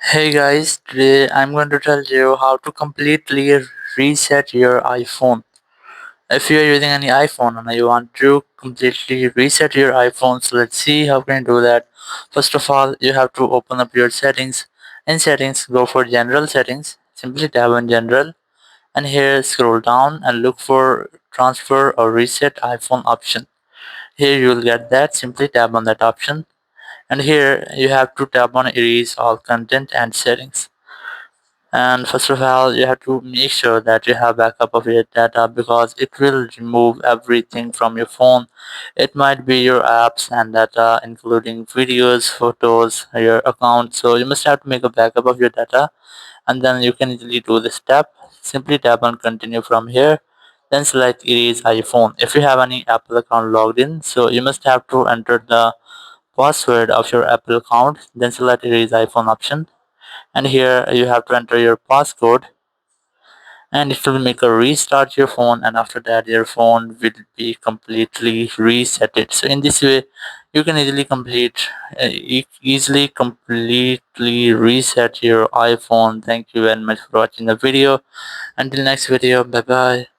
Hey guys, today I'm going to tell you how to completely reset your iPhone. If you're using any iPhone and you want to completely reset your iPhone, so let's see how can you do that. First of all, you have to open up your settings. In settings, go for general settings. Simply tap on general and here scroll down and look for transfer or reset iPhone option. Here you will get that. Simply tap on that option and here you have to tap on erase all content and settings. And first of all, you have to make sure that you have backup of your data because it will remove everything from your phone. It might be your apps and data, including videos, photos, your account. So you must have to make a backup of your data, and then you can easily do this step. Simply tap on continue from here. Then select erase iPhone. If you have any Apple account logged in, so you must have to enter the password of your Apple account. Then select erase iPhone option and here you have to enter your passcode and it will make a restart your phone, and after that your phone will be completely resetted. So in this way you can easily completely reset your iPhone. Thank you very much for watching the video. Until next video, bye bye.